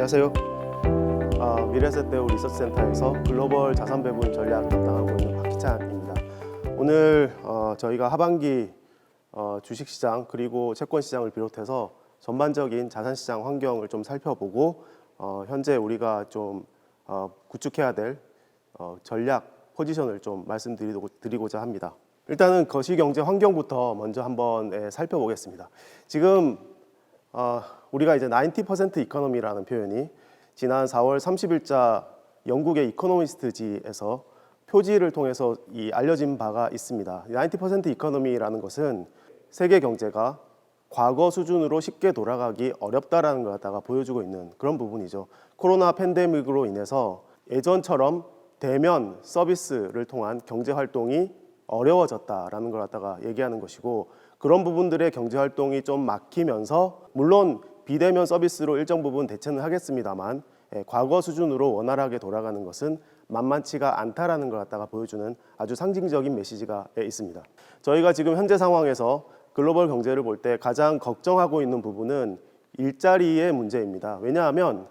안녕하세요. 미래에셋대우 리서치센터에서 글로벌 자산 배분 전략 담당하고 있는 박희찬입니다. 오늘 저희가 하반기 주식시장 그리고 채권시장을 비롯해서 전반적인 자산시장 환경을 좀 살펴보고 현재 우리가 좀 구축해야 될 전략 포지션을 좀 말씀드리고자 합니다. 일단은 거시경제 환경부터 먼저 한번 살펴보겠습니다. 지금 우리가 이제 90% 이코노미라는 표현이 지난 4월 30일자 영국의 이코노미스트지에서 표지를 통해서 알려진 바가 있습니다. 90% 이코노미라는 것은 세계 경제가 과거 수준으로 쉽게 돌아가기 어렵다라는 걸 갖다가 보여주고 있는 그런 부분이죠. 코로나 팬데믹으로 인해서 예전처럼 대면 서비스를 통한 경제 활동이 어려워졌다라는 걸 갖다가 얘기하는 것이고, 그런 부분들의 경제 활동이 좀 막히면서 물론 비대면 서비스로 일정 부분 대체는 하겠습니다만 과거 수준으로 원활하게 돌아가는 것은 만만치가 않다라는 걸 갖다가 보여주는 아주 상징적인 메시지가 있습니다. 저희가 지금 현재 상황에서 글로벌 경제를 볼 때 가장 걱정하고 있는 부분은 일자리의 문제입니다. 왜냐하면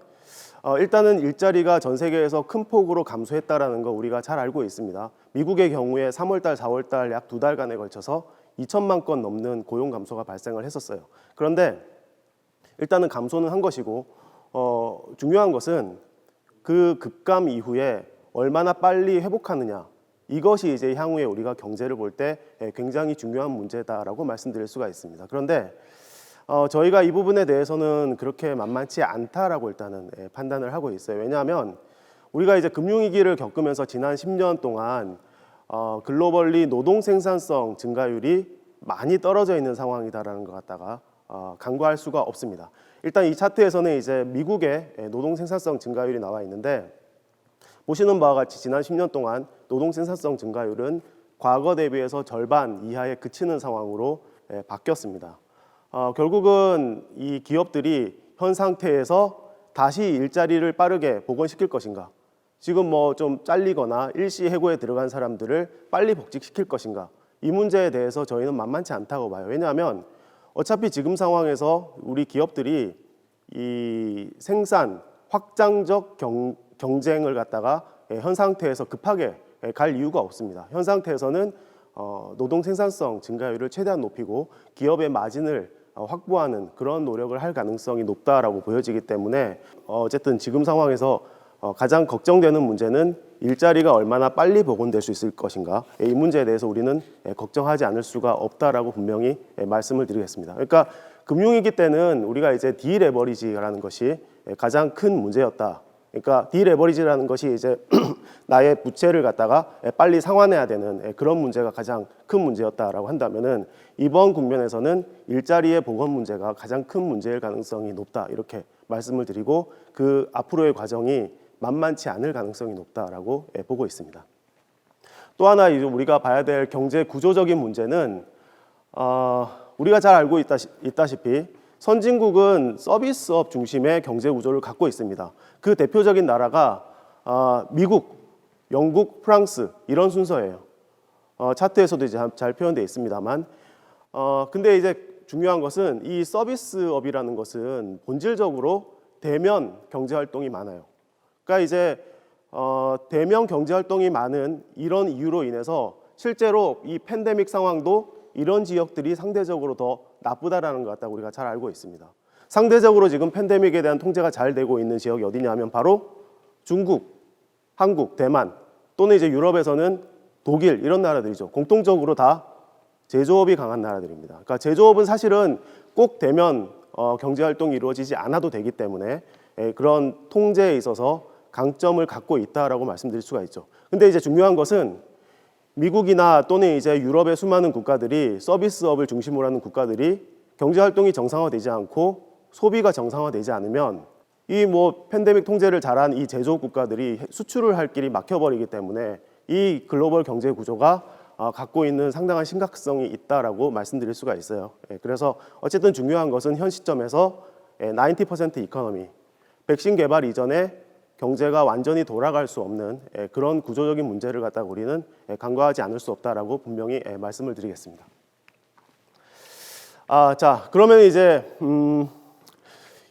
일단은 일자리가 전 세계에서 큰 폭으로 감소했다라는 거 우리가 잘 알고 있습니다. 미국의 경우에 3월달, 4월달 약 2달간에 걸쳐서 2천만 건 넘는 고용 감소가 발생을 했었어요. 그런데 일단은 감소는 한 것이고 중요한 것은 그 급감 이후에 얼마나 빨리 회복하느냐, 이것이 이제 향후에 우리가 경제를 볼 때 굉장히 중요한 문제다라고 말씀드릴 수가 있습니다. 그런데 저희가 이 부분에 대해서는 그렇게 만만치 않다라고 일단은 판단을 하고 있어요. 왜냐하면 우리가 이제 금융위기를 겪으면서 지난 10년 동안 글로벌리 노동 생산성 증가율이 많이 떨어져 있는 상황이다라는 것 갖다가 간과할 수가 없습니다. 일단 이 차트에서는 이제 미국의 노동 생산성 증가율이 나와 있는데, 보시는 바와 같이 지난 10년 동안 노동 생산성 증가율은 과거 대비해서 절반 이하에 그치는 상황으로 바뀌었습니다. 결국은 이 기업들이 현 상태에서 다시 일자리를 빠르게 복원시킬 것인가, 지금 뭐 좀 잘리거나 일시 해고에 들어간 사람들을 빨리 복직시킬 것인가, 이 문제에 대해서 저희는 만만치 않다고 봐요. 왜냐하면 어차피 지금 상황에서 우리 기업들이 이 생산 확장적 경쟁을 갖다가 현 상태에서 급하게 갈 이유가 없습니다. 현 상태에서는 노동 생산성 증가율을 최대한 높이고 기업의 마진을 확보하는 그런 노력을 할 가능성이 높다라고 보여지기 때문에 어쨌든 지금 상황에서 가장 걱정되는 문제는 일자리가 얼마나 빨리 복원될 수 있을 것인가, 이 문제에 대해서 우리는 걱정하지 않을 수가 없다라고 분명히 말씀을 드리겠습니다. 그러니까 금융위기 때는 우리가 이제 디레버리지라는 것이 가장 큰 문제였다. 그러니까 디레버리지라는 것이 이제 나의 부채를 갖다가 빨리 상환해야 되는 그런 문제가 가장 큰 문제였다라고 한다면은, 이번 국면에서는 일자리의 복원 문제가 가장 큰 문제일 가능성이 높다, 이렇게 말씀을 드리고 그 앞으로의 과정이 만만치 않을 가능성이 높다라고 보고 있습니다. 또 하나 우리가 봐야 될 경제 구조적인 문제는 우리가 잘 알고 있다시피 선진국은 서비스업 중심의 경제 구조를 갖고 있습니다. 그 대표적인 나라가 미국, 영국, 프랑스 이런 순서예요. 차트에서도 이제 잘 표현되어 있습니다만, 근데 이제 중요한 것은 이 서비스업이라는 것은 본질적으로 대면 경제 활동이 많아요. 그러니까 이제 대면 경제 활동이 많은 이런 이유로 인해서 실제로 이 팬데믹 상황도 이런 지역들이 상대적으로 더 나쁘다라는 것 같다 우리가 잘 알고 있습니다. 상대적으로 지금 팬데믹에 대한 통제가 잘 되고 있는 지역이 어디냐면 바로 중국, 한국, 대만 또는 이제 유럽에서는 독일 이런 나라들이죠. 공통적으로 다 제조업이 강한 나라들입니다. 그러니까 제조업은 사실은 꼭 대면 경제 활동이 이루어지지 않아도 되기 때문에 그런 통제에 있어서 강점을 갖고 있다라고 말씀드릴 수가 있죠. 근데 이제 중요한 것은 미국이나 또는 이제 유럽의 수많은 국가들이 서비스업을 중심으로 하는 국가들이 경제 활동이 정상화되지 않고 소비가 정상화되지 않으면 이 뭐 팬데믹 통제를 잘한 이 제조업 국가들이 수출을 할 길이 막혀버리기 때문에 이 글로벌 경제 구조가 갖고 있는 상당한 심각성이 있다라고 말씀드릴 수가 있어요. 그래서 어쨌든 중요한 것은 현 시점에서 90% 이코노미, 백신 개발 이전에 경제가 완전히 돌아갈 수 없는 그런 구조적인 문제를 갖다가 우리는 간과하지 않을 수 없다라고 분명히 말씀을 드리겠습니다. 자, 그러면 이제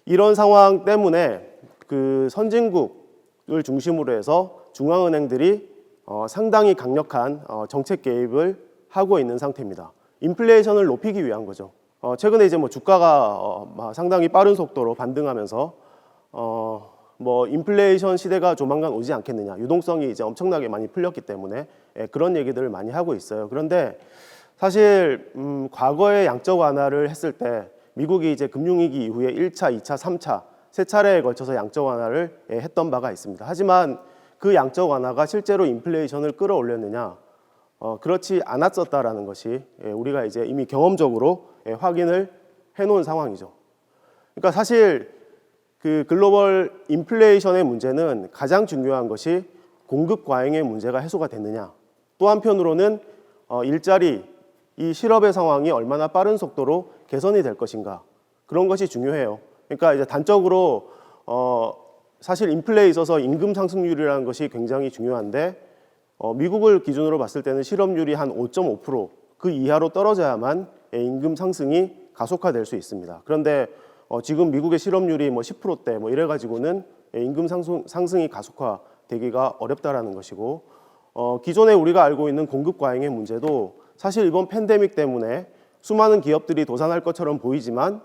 이런 상황 때문에 그 선진국을 중심으로 해서 중앙은행들이 상당히 강력한 정책 개입을 하고 있는 상태입니다. 인플레이션을 높이기 위한 거죠. 최근에 이제 뭐 주가가 상당히 빠른 속도로 반등하면서 뭐 인플레이션 시대가 조만간 오지 않겠느냐, 유동성이 이제 엄청나게 많이 풀렸기 때문에 그런 얘기들을 많이 하고 있어요. 그런데 사실 과거에 양적 완화를 했을 때 미국이 이제 금융위기 이후에 1차, 2차, 3차 세 차례에 걸쳐서 양적 완화를 했던 바가 있습니다. 하지만 그 양적 완화가 실제로 인플레이션을 끌어올렸느냐? 그렇지 않았었다라는 것이 우리가 이제 이미 경험적으로 확인을 해놓은 상황이죠. 그러니까 사실 그 글로벌 인플레이션의 문제는 가장 중요한 것이 공급 과잉의 문제가 해소가 됐느냐. 또 한편으로는 일자리, 이 실업의 상황이 얼마나 빠른 속도로 개선이 될 것인가. 그런 것이 중요해요. 그러니까 이제 단적으로 사실 인플레에 있어서 임금 상승률이라는 것이 굉장히 중요한데 미국을 기준으로 봤을 때는 실업률이 한 5.5% 그 이하로 떨어져야만 임금 상승이 가속화될 수 있습니다. 그런데 지금 미국의 실업률이 뭐 10%대 뭐 이래가지고는 임금 상승이 가속화되기가 어렵다라는 것이고 기존에 우리가 알고 있는 공급 과잉의 문제도 사실 이번 팬데믹 때문에 수많은 기업들이 도산할 것처럼 보이지만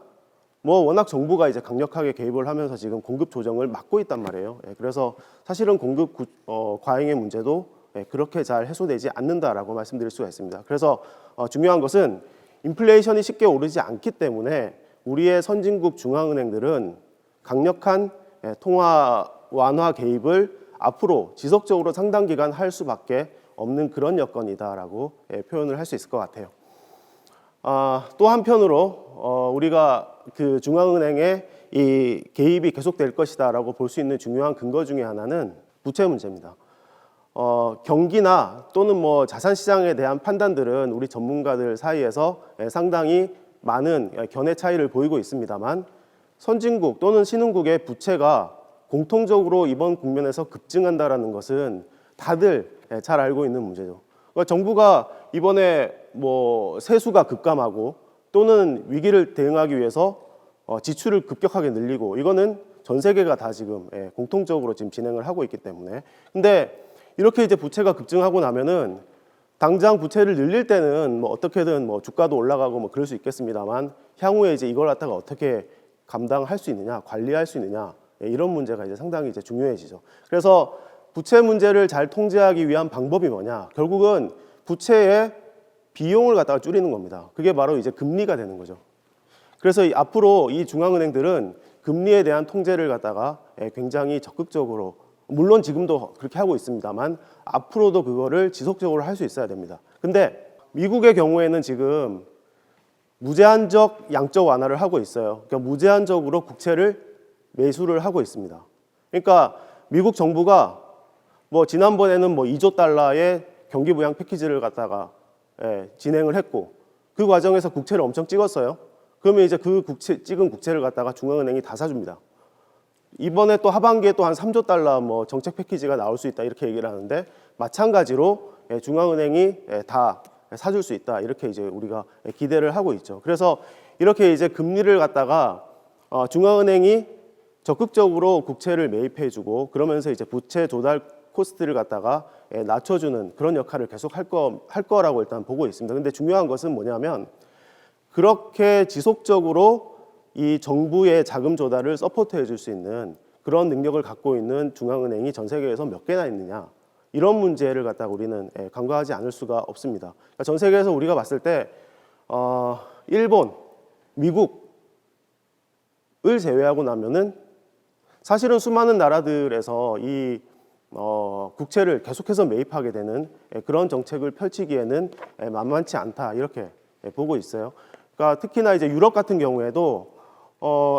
뭐 워낙 정부가 이제 강력하게 개입을 하면서 지금 공급 조정을 막고 있단 말이에요. 그래서 사실은 공급 과잉의 문제도 그렇게 잘 해소되지 않는다라고 말씀드릴 수가 있습니다. 그래서 중요한 것은 인플레이션이 쉽게 오르지 않기 때문에 우리의 선진국 중앙은행들은 강력한 통화 완화 개입을 앞으로 지속적으로 상당 기간 할 수밖에 없는 그런 여건이다라고 표현을 할 수 있을 것 같아요. 또 한편으로 우리가 그 중앙은행의 이 개입이 계속될 것이다라고 볼 수 있는 중요한 근거 중에 하나는 부채 문제입니다. 경기나 또는 뭐 자산 시장에 대한 판단들은 우리 전문가들 사이에서 상당히 많은 견해 차이를 보이고 있습니다만 선진국 또는 신흥국의 부채가 공통적으로 이번 국면에서 급증한다라는 것은 다들 잘 알고 있는 문제죠. 그러니까 정부가 이번에 뭐 세수가 급감하고 또는 위기를 대응하기 위해서 지출을 급격하게 늘리고 이거는 전 세계가 다 지금 공통적으로 지금 진행을 하고 있기 때문에 근데 이렇게 이제 부채가 급증하고 나면은 당장 부채를 늘릴 때는 뭐 어떻게든 뭐 주가도 올라가고 뭐 그럴 수 있겠습니다만 향후에 이제 이걸 갖다가 어떻게 감당할 수 있느냐, 관리할 수 있느냐 이런 문제가 이제 상당히 이제 중요해지죠. 그래서 부채 문제를 잘 통제하기 위한 방법이 뭐냐? 결국은 부채의 비용을 갖다가 줄이는 겁니다. 그게 바로 이제 금리가 되는 거죠. 그래서 앞으로 이 중앙은행들은 금리에 대한 통제를 갖다가 굉장히 적극적으로 물론 지금도 그렇게 하고 있습니다만 앞으로도 그거를 지속적으로 할 수 있어야 됩니다. 근데 미국의 경우에는 지금 무제한적 양적 완화를 하고 있어요. 그러니까 무제한적으로 국채를 매수를 하고 있습니다. 그러니까 미국 정부가 뭐 지난번에는 뭐 2조 달러의 경기 부양 패키지를 갖다가 진행을 했고 그 과정에서 국채를 엄청 찍었어요. 그러면 이제 그 찍은 국채를 갖다가 중앙은행이 다 사줍니다. 이번에 또 하반기에 또 한 3조 달러 뭐 정책 패키지가 나올 수 있다 이렇게 얘기를 하는데 마찬가지로 중앙은행이 다 사줄 수 있다 이렇게 이제 우리가 기대를 하고 있죠. 그래서 이렇게 이제 금리를 갖다가 중앙은행이 적극적으로 국채를 매입해주고 그러면서 이제 부채 조달 코스트를 갖다가 낮춰주는 그런 역할을 계속 할 거라고 일단 보고 있습니다. 근데 중요한 것은 뭐냐면 그렇게 지속적으로 이 정부의 자금 조달을 서포트해 줄 수 있는 그런 능력을 갖고 있는 중앙은행이 전 세계에서 몇 개나 있느냐 이런 문제를 갖다가 우리는 간과하지 않을 수가 없습니다. 그러니까 전 세계에서 우리가 봤을 때 일본, 미국을 제외하고 나면은 사실은 수많은 나라들에서 이 국채를 계속해서 매입하게 되는 그런 정책을 펼치기에는 만만치 않다 이렇게 보고 있어요. 그러니까 특히나 이제 유럽 같은 경우에도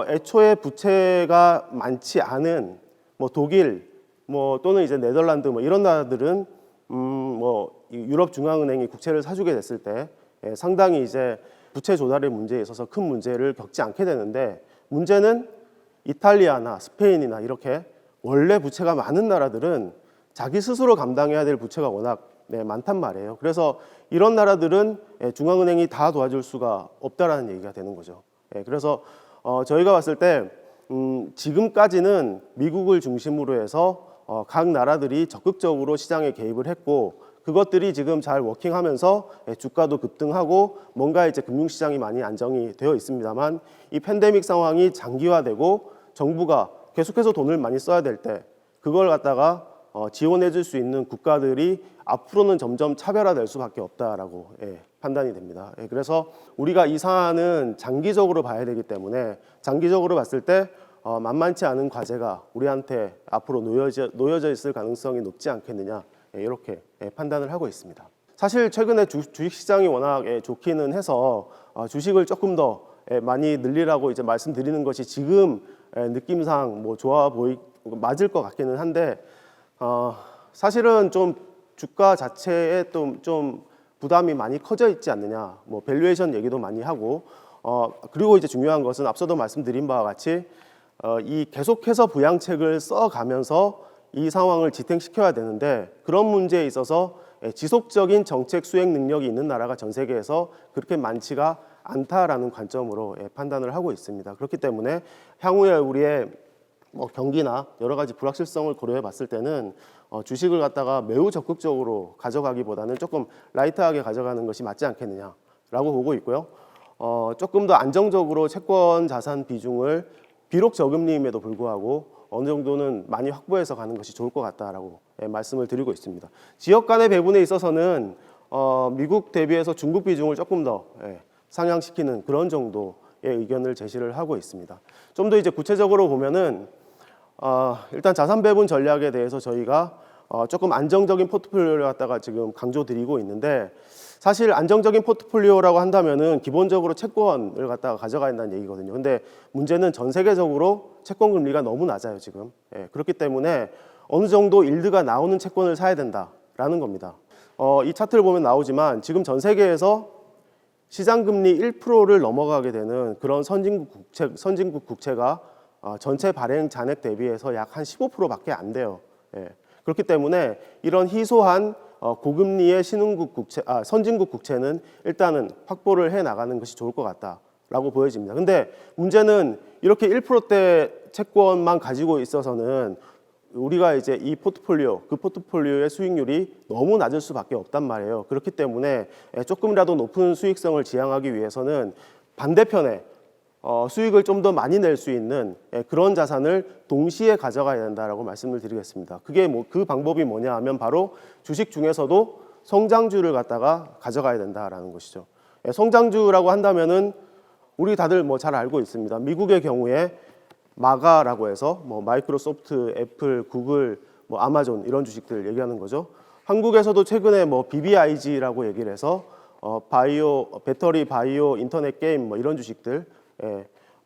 애초에 부채가 많지 않은 뭐 독일 뭐 또는 이제 네덜란드 뭐 이런 나라들은 뭐 유럽 중앙은행이 국채를 사주게 됐을 때 상당히 이제 부채 조달의 문제에 있어서 큰 문제를 겪지 않게 되는데 문제는 이탈리아나 스페인이나 이렇게 원래 부채가 많은 나라들은 자기 스스로 감당해야 될 부채가 워낙 많단 말이에요. 그래서 이런 나라들은 중앙은행이 다 도와줄 수가 없다라는 얘기가 되는 거죠. 그래서 저희가 봤을 때 지금까지는 미국을 중심으로 해서 각 나라들이 적극적으로 시장에 개입을 했고 그것들이 지금 잘 워킹하면서 주가도 급등하고 뭔가 이제 금융시장이 많이 안정이 되어 있습니다만 이 팬데믹 상황이 장기화되고 정부가 계속해서 돈을 많이 써야 될 때 그걸 갖다가 지원해 줄 수 있는 국가들이 앞으로는 점점 차별화될 수밖에 없다라고 판단이 됩니다. 그래서 우리가 이 사안은 장기적으로 봐야 되기 때문에 장기적으로 봤을 때 만만치 않은 과제가 우리한테 앞으로 놓여져 있을 가능성이 높지 않겠느냐 이렇게 판단을 하고 있습니다. 사실 최근에 주식시장이 워낙 좋기는 해서 주식을 조금 더 많이 늘리라고 이제 말씀드리는 것이 지금 느낌상 뭐 맞을 것 같기는 한데 사실은 좀 주가 자체에 좀 부담이 많이 커져 있지 않느냐, 뭐 밸류에이션 얘기도 많이 하고 그리고 이제 중요한 것은 앞서도 말씀드린 바와 같이 이 계속해서 부양책을 써가면서 이 상황을 지탱시켜야 되는데 그런 문제에 있어서 지속적인 정책 수행 능력이 있는 나라가 전 세계에서 그렇게 많지가 않다라는 관점으로 판단을 하고 있습니다. 그렇기 때문에 향후에 우리의 경기나 여러 가지 불확실성을 고려해 봤을 때는 주식을 갖다가 매우 적극적으로 가져가기보다는 조금 라이트하게 가져가는 것이 맞지 않겠느냐라고 보고 있고요. 조금 더 안정적으로 채권 자산 비중을 비록 저금리임에도 불구하고 어느 정도는 많이 확보해서 가는 것이 좋을 것 같다라고 말씀을 드리고 있습니다. 지역 간의 배분에 있어서는 미국 대비해서 중국 비중을 조금 더 상향시키는 그런 정도의 의견을 제시를 하고 있습니다. 좀 더 이제 구체적으로 보면은 일단 자산 배분 전략에 대해서 저희가 조금 안정적인 포트폴리오를 갖다가 지금 강조드리고 있는데 사실 안정적인 포트폴리오라고 한다면은 기본적으로 채권을 갖다가 가져가야 한다는 얘기거든요. 근데 문제는 전 세계적으로 채권 금리가 너무 낮아요, 지금. 그렇기 때문에 어느 정도 일드가 나오는 채권을 사야 된다라는 겁니다. 이 차트를 보면 나오지만 지금 전 세계에서 시장 금리 1%를 넘어가게 되는 그런 선진국 국채가 전체 발행 잔액 대비해서 약 한 15%밖에 안 돼요. 그렇기 때문에 이런 희소한 고금리의 선진국 국채는 일단은 확보를 해 나가는 것이 좋을 것 같다라고 보여집니다. 근데 문제는 이렇게 1%대 채권만 가지고 있어서는 우리가 이제 이 포트폴리오의 수익률이 너무 낮을 수밖에 없단 말이에요. 그렇기 때문에 조금이라도 높은 수익성을 지향하기 위해서는 반대편에 수익을 좀 더 많이 낼 수 있는 그런 자산을 동시에 가져가야 된다라고 말씀을 드리겠습니다. 그게 그 방법이 뭐냐 하면 바로 주식 중에서도 성장주를 갖다가 가져가야 된다라는 것이죠. 성장주라고 한다면은 우리 다들 뭐 잘 알고 있습니다. 미국의 경우에 마가라고 해서 뭐 마이크로소프트, 애플, 구글, 뭐 아마존 이런 주식들 얘기하는 거죠. 한국에서도 최근에 뭐 BBIG라고 얘기를 해서 배터리, 바이오, 인터넷 게임 뭐 이런 주식들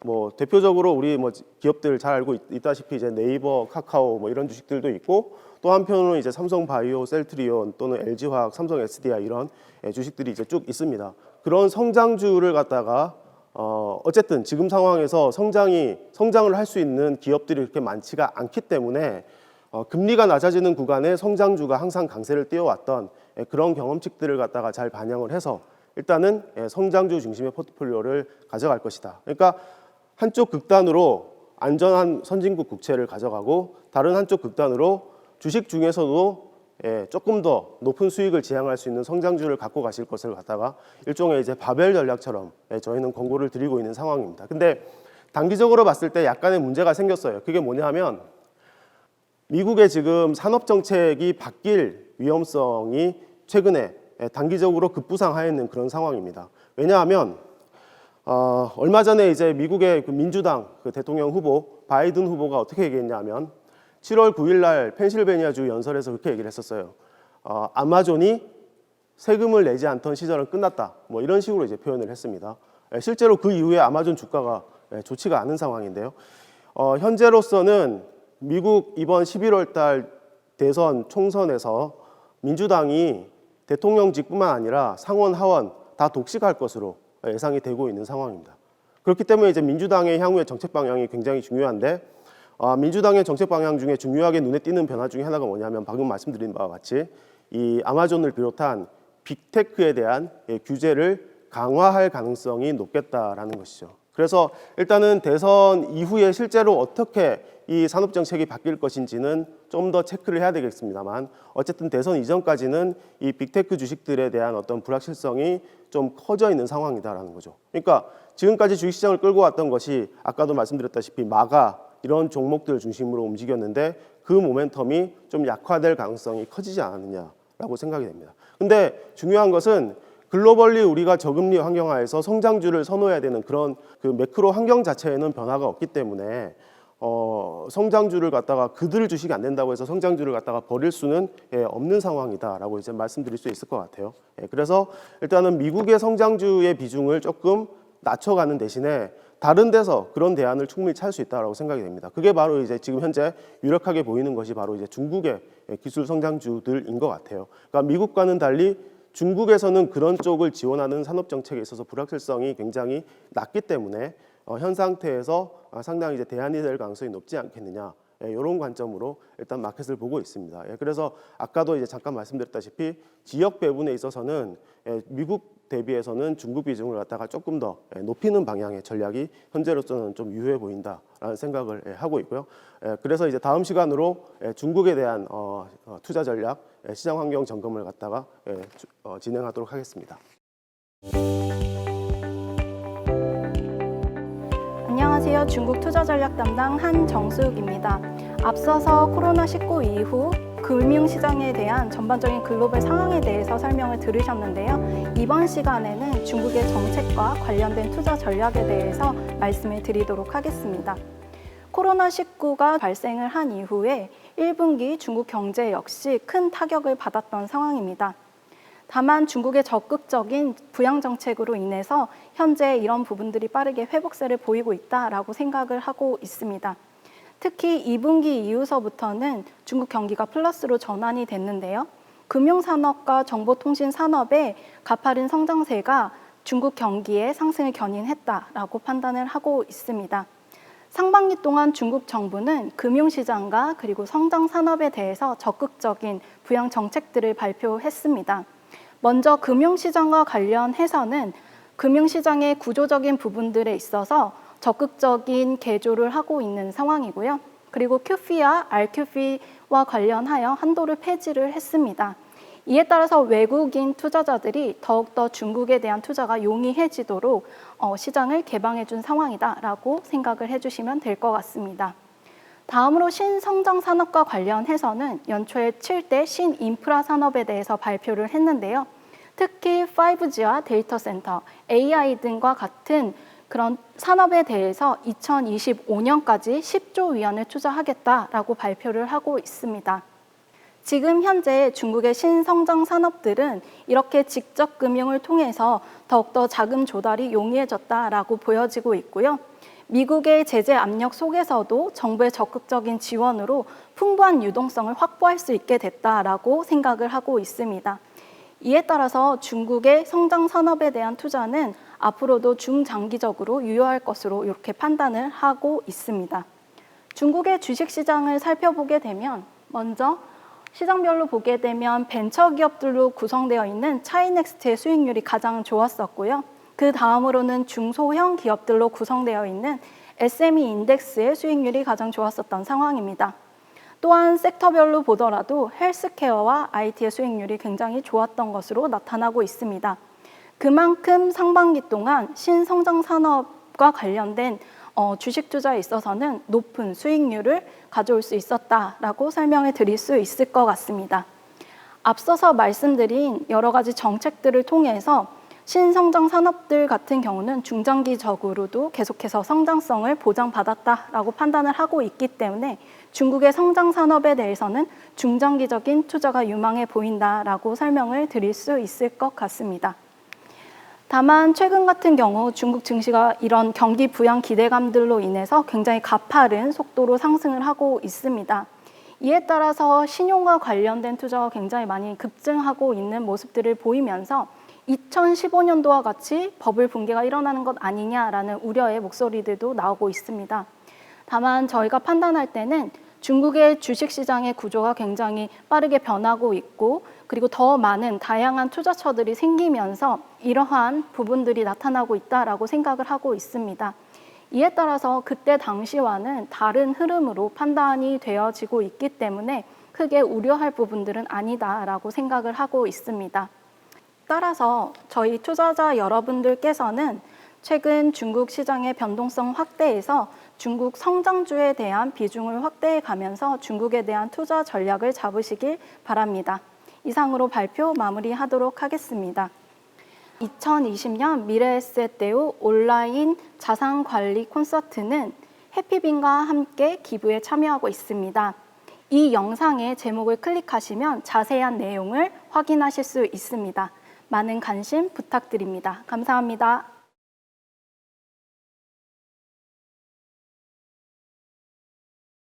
뭐 대표적으로 우리 뭐 기업들 잘 알고 있다시피 이제 네이버, 카카오 뭐 이런 주식들도 있고 또 한편으로는 이제 삼성바이오, 셀트리온 또는 LG화학, 삼성 SDI 이런 주식들이 이제 쭉 있습니다. 그런 성장주를 갖다가 어쨌든 지금 상황에서 성장을 할 수 있는 기업들이 그렇게 많지가 않기 때문에 금리가 낮아지는 구간에 성장주가 항상 강세를 띄워왔던 그런 경험칙들을 갖다가 잘 반영을 해서 일단은 성장주 중심의 포트폴리오를 가져갈 것이다. 그러니까 한쪽 극단으로 안전한 선진국 국채를 가져가고 다른 한쪽 극단으로 주식 중에서도 조금 더 높은 수익을 지향할 수 있는 성장주를 갖고 가실 것을 갖다가 일종의 이제 바벨 전략처럼 저희는 권고를 드리고 있는 상황입니다. 근데 단기적으로 봤을 때 약간의 문제가 생겼어요. 그게 뭐냐 하면 미국의 지금 산업 정책이 바뀔 위험성이 최근에 단기적으로 급부상하였는 그런 상황입니다. 왜냐하면 얼마 전에 이제 미국의 그 민주당 그 대통령 후보 바이든 후보가 어떻게 얘기했냐면 7월 9일 날 펜실베니아주 연설에서 그렇게 얘기를 했었어요. 아마존이 세금을 내지 않던 시절은 끝났다. 뭐 이런 식으로 이제 표현을 했습니다. 실제로 그 이후에 아마존 주가가 좋지가 않은 상황인데요. 현재로서는 미국 이번 11월 달 대선 총선에서 민주당이 대통령직뿐만 아니라 상원, 하원 다 독식할 것으로 예상이 되고 있는 상황입니다. 그렇기 때문에 이제 민주당의 향후의 정책 방향이 굉장히 중요한데 민주당의 정책 방향 중에 중요하게 눈에 띄는 변화 중에 하나가 뭐냐면 방금 말씀드린 바와 같이 이 아마존을 비롯한 빅테크에 대한 규제를 강화할 가능성이 높겠다라는 것이죠. 그래서 일단은 대선 이후에 실제로 어떻게 이 산업 정책이 바뀔 것인지는 좀 더 체크를 해야 되겠습니다만 어쨌든 대선 이전까지는 이 빅테크 주식들에 대한 어떤 불확실성이 좀 커져 있는 상황이다라는 거죠. 그러니까 지금까지 주식시장을 끌고 왔던 것이 아까도 말씀드렸다시피 마가 이런 종목들 중심으로 움직였는데 그 모멘텀이 좀 약화될 가능성이 커지지 않았느냐라고 생각이 됩니다. 근데 중요한 것은 글로벌리 우리가 저금리 환경하에서 성장주를 선호해야 되는 그런 그 매크로 환경 자체에는 변화가 없기 때문에 성장주를 갖다가 그들 주식이 안 된다고 해서 성장주를 갖다가 버릴 수는 없는 상황이다라고 이제 말씀드릴 수 있을 것 같아요. 그래서 일단은 미국의 성장주의 비중을 조금 낮춰가는 대신에 다른 데서 그런 대안을 충분히 찾을 수 있다라고 생각이 됩니다. 그게 바로 이제 지금 현재 유력하게 보이는 것이 바로 이제 중국의 기술 성장주들인 것 같아요. 그러니까 미국과는 달리 중국에서는 그런 쪽을 지원하는 산업 정책에 있어서 불확실성이 굉장히 낮기 때문에 현 상태에서 상당히 이제 대안이 될 가능성이 높지 않겠느냐, 이런 관점으로 일단 마켓을 보고 있습니다. 그래서 아까도 이제 잠깐 말씀드렸다시피 지역 배분에 있어서는 미국 대비해서는 중국 비중을 갖다가 조금 더 높이는 방향의 전략이 현재로서는 좀 유효해 보인다라는 생각을 하고 있고요. 그래서 이제 다음 시간으로 중국에 대한 투자 전략, 시장 환경 점검을 갖다가 진행하도록 하겠습니다. 안녕하세요. 중국 투자 전략 담당 한정숙입니다. 앞서서 코로나19 이후 금융시장에 대한 전반적인 글로벌 상황에 대해서 설명을 들으셨는데요. 이번 시간에는 중국의 정책과 관련된 투자 전략에 대해서 말씀을 드리도록 하겠습니다. 코로나19가 발생을 한 이후에 1분기 중국 경제 역시 큰 타격을 받았던 상황입니다. 다만 중국의 적극적인 부양 정책으로 인해서 현재 이런 부분들이 빠르게 회복세를 보이고 있다라고 생각을 하고 있습니다. 특히 2분기 이후서부터는 중국 경기가 플러스로 전환이 됐는데요. 금융산업과 정보통신산업의 가파른 성장세가 중국 경기의 상승을 견인했다라고 판단을 하고 있습니다. 상반기 동안 중국 정부는 금융시장과 그리고 성장산업에 대해서 적극적인 부양 정책들을 발표했습니다. 먼저 금융시장과 관련해서는 금융시장의 구조적인 부분들에 있어서 적극적인 개조를 하고 있는 상황이고요. 그리고 QFI와 RQFI와 관련하여 한도를 폐지를 했습니다. 이에 따라서 외국인 투자자들이 더욱더 중국에 대한 투자가 용이해지도록 시장을 개방해 준 상황이다라고 생각을 해주시면 될 것 같습니다. 다음으로 신성장 산업과 관련해서는 연초에 7대 신인프라 산업에 대해서 발표를 했는데요. 특히 5G와 데이터 센터, AI 등과 같은 그런 산업에 대해서 2025년까지 10조 위안을 투자하겠다라고 발표를 하고 있습니다. 지금 현재 중국의 신성장 산업들은 이렇게 직접 금융을 통해서 더욱더 자금 조달이 용이해졌다라고 보여지고 있고요. 미국의 제재 압력 속에서도 정부의 적극적인 지원으로 풍부한 유동성을 확보할 수 있게 됐다라고 생각을 하고 있습니다. 이에 따라서 중국의 성장 산업에 대한 투자는 앞으로도 중장기적으로 유효할 것으로 이렇게 판단을 하고 있습니다. 중국의 주식시장을 살펴보게 되면 먼저 시장별로 보게 되면 벤처기업들로 구성되어 있는 차이넥스트의 수익률이 가장 좋았었고요. 그 다음으로는 중소형 기업들로 구성되어 있는 SME 인덱스의 수익률이 가장 좋았었던 상황입니다. 또한 섹터별로 보더라도 헬스케어와 IT의 수익률이 굉장히 좋았던 것으로 나타나고 있습니다. 그만큼 상반기 동안 신성장 산업과 관련된 주식 투자에 있어서는 높은 수익률을 가져올 수 있었다라고 설명을 드릴 수 있을 것 같습니다. 앞서서 말씀드린 여러 가지 정책들을 통해서 신성장 산업들 같은 경우는 중장기적으로도 계속해서 성장성을 보장받았다라고 판단을 하고 있기 때문에 중국의 성장 산업에 대해서는 중장기적인 투자가 유망해 보인다라고 설명을 드릴 수 있을 것 같습니다. 다만 최근 같은 경우 중국 증시가 이런 경기 부양 기대감들로 인해서 굉장히 가파른 속도로 상승을 하고 있습니다. 이에 따라서 신용과 관련된 투자가 굉장히 많이 급증하고 있는 모습들을 보이면서 2015년도와 같이 버블 붕괴가 일어나는 것 아니냐라는 우려의 목소리들도 나오고 있습니다. 다만 저희가 판단할 때는 중국의 주식시장의 구조가 굉장히 빠르게 변하고 있고 그리고 더 많은 다양한 투자처들이 생기면서 이러한 부분들이 나타나고 있다라고 생각을 하고 있습니다. 이에 따라서 그때 당시와는 다른 흐름으로 판단이 되어지고 있기 때문에 크게 우려할 부분들은 아니다라고 생각을 하고 있습니다. 따라서 저희 투자자 여러분들께서는 최근 중국 시장의 변동성 확대에서 중국 성장주에 대한 비중을 확대해 가면서 중국에 대한 투자 전략을 잡으시길 바랍니다. 이상으로 발표 마무리하도록 하겠습니다. 2020년 미래에셋대우 온라인 자산관리 콘서트는 해피빈과 함께 기부에 참여하고 있습니다. 이 영상의 제목을 클릭하시면 자세한 내용을 확인하실 수 있습니다. 많은 관심 부탁드립니다. 감사합니다.